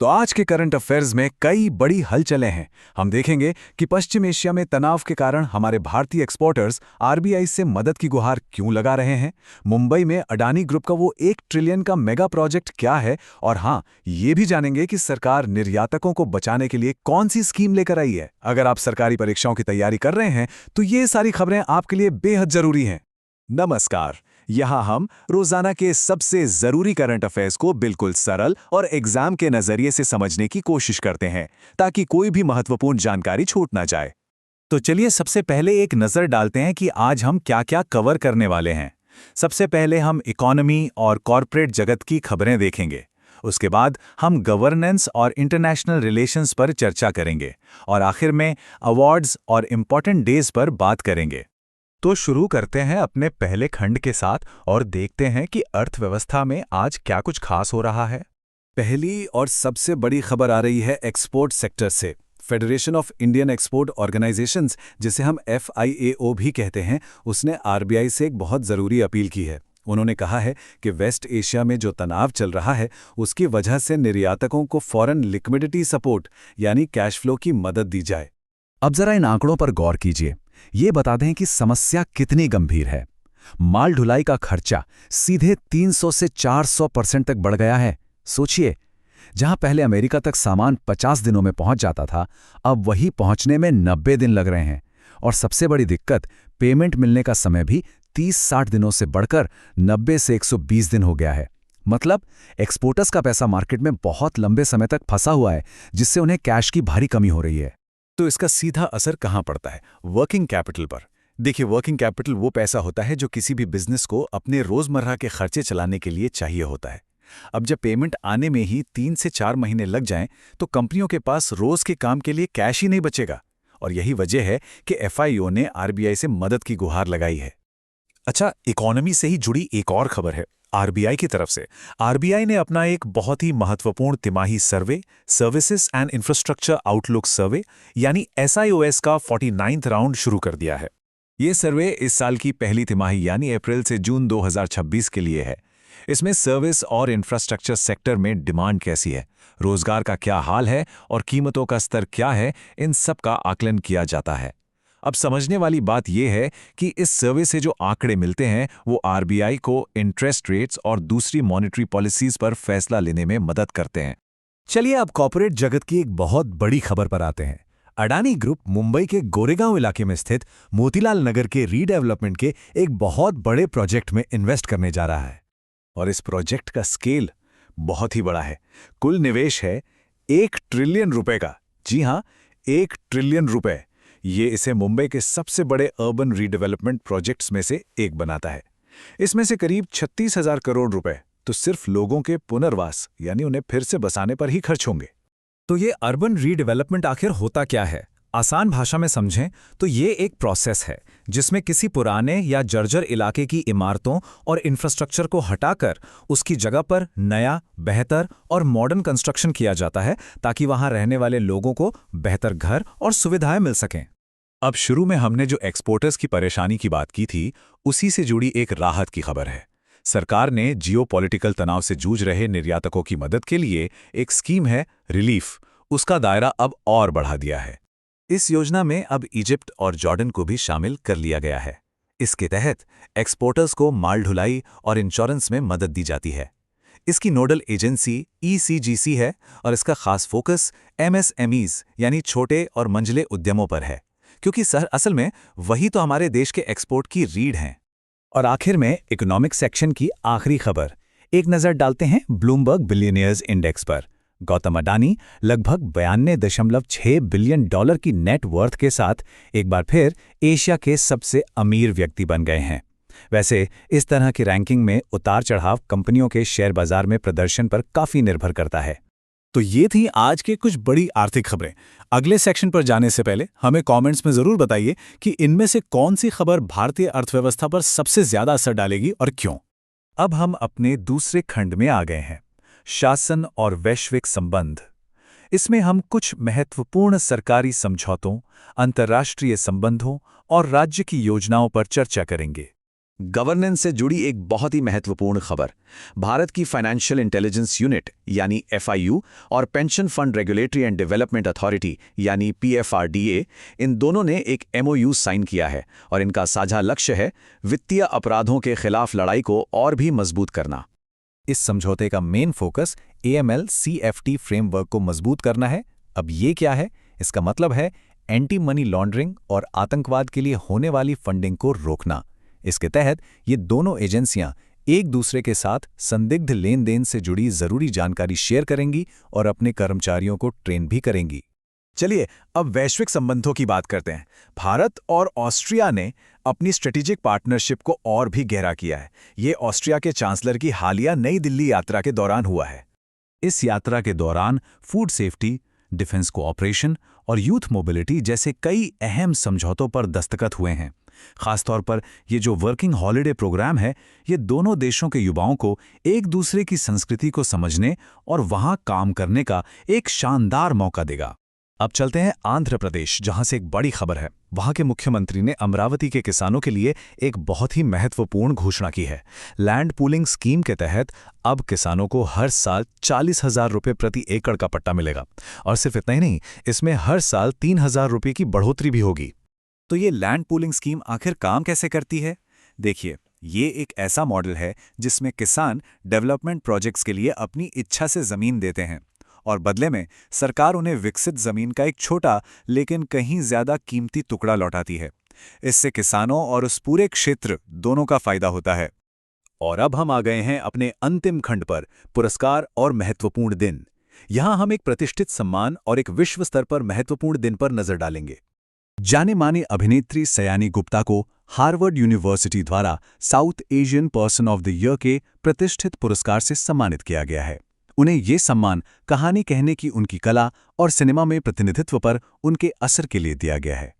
तो आज के करंट अफेयर्स में कई बड़ी हलचलें हैं। हम देखेंगे कि पश्चिम एशिया में तनाव के कारण हमारे भारतीय एक्सपोर्टर्स आरबीआई से मदद की गुहार क्यों लगा रहे हैं, मुंबई में अडानी ग्रुप का वो 1 ट्रिलियन का मेगा प्रोजेक्ट क्या है, और हाँ, ये भी जानेंगे कि सरकार निर्यातकों को बचाने के लिए कौन सी स्कीम लेकर आई है। अगर आप सरकारी परीक्षाओं की तैयारी कर रहे हैं तो ये सारी खबरें आपके लिए बेहद जरूरी हैं। नमस्कार, यहाँ हम रोजाना के सबसे जरूरी करंट अफेयर्स को बिल्कुल सरल और एग्जाम के नजरिए से समझने की कोशिश करते हैं, ताकि कोई भी महत्वपूर्ण जानकारी छूट ना जाए। तो चलिए सबसे पहले एक नजर डालते हैं कि आज हम क्या-क्या कवर करने वाले हैं। सबसे पहले हम इकोनॉमी और कॉरपोरेट जगत की खबरें देखेंगे। उसके बाद हम गवर्नेंस और इंटरनेशनल रिलेशंस पर चर्चा करेंगे, और आखिर में अवार्ड्स और इम्पोर्टेंट डेज पर बात करेंगे। तो शुरू करते हैं अपने पहले खंड के साथ और देखते हैं कि अर्थव्यवस्था में आज क्या कुछ खास हो रहा है। पहली और सबसे बड़ी खबर आ रही है एक्सपोर्ट सेक्टर से। Federation of Indian export organisations, जिसे हम FIAO भी कहते हैं, उसने आरबीआई से एक बहुत ज़रूरी अपील की है। उन्होंने कहा है कि वेस्ट एशिया में जो तनाव चल रहा है, उसकी वजह से निर्यातकों को फॉरेन लिक्विडिटी सपोर्ट यानी कैश फ्लो की मदद दी जाए। अब जरा इन आंकड़ों पर गौर कीजिए। ये बता दें कि समस्या कितनी गंभीर है। माल ढुलाई का खर्चा सीधे 300 से 400% तक बढ़ गया है। सोचिए, जहां पहले अमेरिका तक सामान 50 दिनों में पहुंच जाता था, अब वही पहुंचने में 90 दिन लग रहे हैं। और सबसे बड़ी दिक्कत, पेमेंट मिलने का समय भी 30-60 दिनों से बढ़कर 90 से 120 दिन हो गया है। मतलब एक्सपोर्टर्स का पैसा मार्केट में बहुत लंबे समय तक फंसा हुआ है, जिससे उन्हें कैश की भारी कमी हो रही है। तो इसका सीधा असर कहाँ पड़ता है? वर्किंग कैपिटल पर। देखिए, वर्किंग कैपिटल वो पैसा होता है जो किसी भी बिजनेस को अपने रोजमर्रा के खर्चे चलाने के लिए चाहिए होता है। अब जब पेमेंट आने में ही 3 से 4 महीने लग जाएं, तो कंपनियों के पास रोज के काम के लिए कैश ही नहीं बचेगा। और यही वजह है कि FIO ने आरबीआई से मदद की गुहार लगाई है। अच्छा, इकोनॉमी से ही जुड़ी एक और खबर है। आरबीआई की तरफ से आरबीआई ने अपना एक बहुत ही महत्वपूर्ण तिमाही सर्वे, सर्विसेज एंड इंफ्रास्ट्रक्चर आउटलुक सर्वे यानी SIOS का 49वां राउंड शुरू कर दिया है। ये सर्वे इस साल की पहली तिमाही यानी अप्रैल से जून 2026 के लिए है। इसमें सर्विस और इंफ्रास्ट्रक्चर सेक्टर में डिमांड कैसी है, रोजगार का क्या हाल है और कीमतों का स्तर क्या है, इन सब का आकलन किया जाता है। अब समझने वाली बात यह है कि इस सर्वे से जो आंकड़े मिलते हैं वो आरबीआई को इंटरेस्ट रेट्स और दूसरी मॉनेटरी पॉलिसीज पर फैसला लेने में मदद करते हैं। चलिए अब कॉर्पोरेट जगत की एक बहुत बड़ी खबर पर आते हैं। अडानी ग्रुप मुंबई के गोरेगांव इलाके में स्थित मोतीलाल नगर के रीडेवलपमेंट के एक बहुत बड़े प्रोजेक्ट में इन्वेस्ट करने जा रहा है। और इस प्रोजेक्ट का स्केल बहुत ही बड़ा है। कुल निवेश है 1 ट्रिलियन रुपए का। जी हां, 1 ट्रिलियन रुपए। ये इसे मुंबई के सबसे बड़े अर्बन रीडेवलपमेंट प्रोजेक्ट्स में से एक बनाता है। इसमें से करीब 36,000 करोड़ रुपए तो सिर्फ लोगों के पुनर्वास यानी उन्हें फिर से बसाने पर ही खर्च होंगे। तो ये अर्बन रीडेवलपमेंट आखिर होता क्या है? आसान भाषा में समझें तो ये एक प्रोसेस है जिसमें किसी पुराने या जर्जर इलाके की इमारतों और इंफ्रास्ट्रक्चर को हटाकर उसकी जगह पर नया, बेहतर और मॉडर्न कंस्ट्रक्शन किया जाता है, ताकि वहां रहने वाले लोगों को बेहतर घर और सुविधाएं मिल सकें। अब शुरू में हमने जो एक्सपोर्टर्स की परेशानी की बात की थी, उसी से जुड़ी एक राहत की खबर है। सरकार ने जियोपॉलिटिकल तनाव से जूझ रहे निर्यातकों की मदद के लिए एक स्कीम है रिलीफ, उसका दायरा अब और बढ़ा दिया है। इस योजना में अब इजिप्ट और जॉर्डन को भी शामिल कर लिया गया है। इसके तहत एक्सपोर्टर्स को माल ढुलाई और इंश्योरेंस में मदद दी जाती है। इसकी नोडल एजेंसी ECGC है और इसका खास फोकस MSMEs यानी छोटे और मंझले उद्यमों पर है, क्योंकि असल में वही तो हमारे देश के एक्सपोर्ट की रीढ़ हैं। और आखिर में इकोनॉमिक सेक्शन की आखिरी खबर, एक नज़र डालते हैं ब्लूमबर्ग बिलियनियर्स इंडेक्स पर। गौतम अडानी लगभग 92.6 बिलियन डॉलर की नेट वर्थ के साथ एक बार फिर एशिया के सबसे अमीर व्यक्ति बन गए हैं। वैसे इस तरह की रैंकिंग में उतार चढ़ाव कंपनियों के शेयर बाजार में प्रदर्शन पर काफी निर्भर करता है। तो ये थी आज के कुछ बड़ी आर्थिक खबरें। अगले सेक्शन पर जाने से पहले हमें कमेंट्स में जरूर बताइए कि इनमें से कौन सी खबर भारतीय अर्थव्यवस्था पर सबसे ज्यादा असर डालेगी और क्यों। अब हम अपने दूसरे खंड में आ गए हैं, शासन और वैश्विक संबंध। इसमें हम कुछ महत्वपूर्ण सरकारी समझौतों, अंतर्राष्ट्रीय संबंधों और राज्य की योजनाओं पर चर्चा करेंगे। गवर्नेंस से जुड़ी एक बहुत ही महत्वपूर्ण खबर। भारत की फाइनेंशियल इंटेलिजेंस यूनिट यानी एफआईयू और pension fund regulatory and development authority यानी पीएफआरडीए, इन दोनों ने एक एमओयू साइन किया है और इनका साझा लक्ष्य है वित्तीय अपराधों के खिलाफ लड़ाई को और भी मजबूत करना। इस समझौते का मेन फोकस AML-CFT फ्रेमवर्क को मजबूत करना है। अब ये क्या है? इसका मतलब है एंटी मनी लॉन्ड्रिंग और आतंकवाद के लिए होने वाली फंडिंग को रोकना। इसके तहत ये दोनों एजेंसियां एक दूसरे के साथ संदिग्ध लेन देन से जुड़ी जरूरी जानकारी शेयर करेंगी और अपने कर्मचारियों को ट्रेन भी करेंगी। चलिए अब वैश्विक संबंधों की बात करते हैं। भारत और ऑस्ट्रिया ने अपनी स्ट्रेटेजिक पार्टनरशिप को और भी गहरा किया है। ये ऑस्ट्रिया के चांसलर की हालिया नई दिल्ली यात्रा के दौरान हुआ है। इस यात्रा के दौरान फूड सेफ्टी, डिफेंस कोऑपरेशन और यूथ मोबिलिटी जैसे कई अहम समझौतों पर दस्तखत हुए हैं। खासतौर पर ये जो वर्किंग हॉलिडे प्रोग्राम है, ये दोनों देशों के युवाओं को एक दूसरे की संस्कृति को समझने और वहां काम करने का एक शानदार मौका देगा। अब चलते हैं आंध्र प्रदेश, जहां से एक बड़ी खबर है। वहां के मुख्यमंत्री ने अमरावती के किसानों के लिए एक बहुत ही महत्वपूर्ण घोषणा की है। लैंड पूलिंग स्कीम के तहत अब किसानों को हर साल 40,000 रुपये प्रति एकड़ का पट्टा मिलेगा और सिर्फ इतना ही नहीं, इसमें हर साल 3,000 रुपये की बढ़ोतरी भी होगी। तो ये लैंड पूलिंग स्कीम आखिर काम कैसे करती है? देखिए, ये एक ऐसा मॉडल है जिसमें किसान डेवलपमेंट प्रोजेक्ट्स के लिए अपनी इच्छा से जमीन देते हैं और बदले में सरकार उन्हें विकसित जमीन का एक छोटा लेकिन कहीं ज्यादा कीमती टुकड़ा लौटाती है। इससे किसानों और उस पूरे क्षेत्र दोनों का फायदा होता है। और अब हम आ गए हैं अपने अंतिम खंड पर, पुरस्कार और महत्वपूर्ण दिन। यहां हम एक प्रतिष्ठित सम्मान और एक विश्व स्तर पर महत्वपूर्ण दिन पर नजर डालेंगे। जाने माने अभिनेत्री सयानी गुप्ता को हार्वर्ड यूनिवर्सिटी द्वारा south Asian person of the year के प्रतिष्ठित पुरस्कार से सम्मानित किया गया है। उन्हें ये सम्मान कहानी कहने की उनकी कला और सिनेमा में प्रतिनिधित्व पर उनके असर के लिए दिया गया है।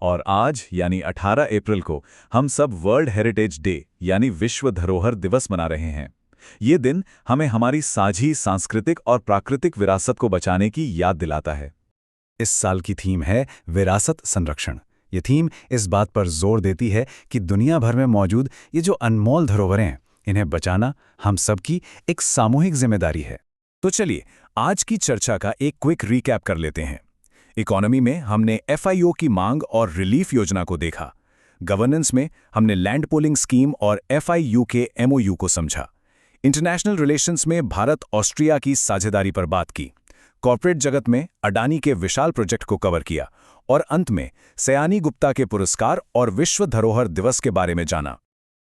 और आज यानी 18 अप्रैल को हम सब वर्ल्ड हेरिटेज डे यानी विश्व धरोहर दिवस मना रहे हैं। ये दिन हमें हमारी साझी सांस्कृतिक और प्राकृतिक विरासत को बचाने की याद दिलाता है। इस साल की थीम है विरासत संरक्षण। ये थीम इस बात पर जोर देती है कि दुनिया भर में मौजूद ये जो अनमोल धरोहरें हैं, इन्हें बचाना हम सबकी एक सामूहिक जिम्मेदारी है। तो चलिए आज की चर्चा का एक क्विक रिकैप कर लेते हैं। इकोनॉमी में हमने एफआईओ की मांग और रिलीफ योजना को देखा। गवर्नेंस में हमने लैंड पूलिंग स्कीम और एफआईयू के एमओयू को समझा। इंटरनेशनल रिलेशंस में भारत ऑस्ट्रिया की साझेदारी पर बात की। कॉर्पोरेट जगत में अडानी के विशाल प्रोजेक्ट को कवर किया और अंत में सयानी गुप्ता के पुरस्कार और विश्व धरोहर दिवस के बारे में जाना।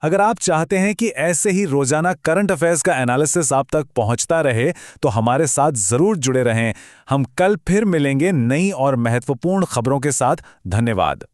अगर आप चाहते हैं कि ऐसे ही रोजाना करंट अफेयर्स का एनालिसिस आप तक पहुंचता रहे तो हमारे साथ जरूर जुड़े रहें। हम कल फिर मिलेंगे नई और महत्वपूर्ण खबरों के साथ। धन्यवाद।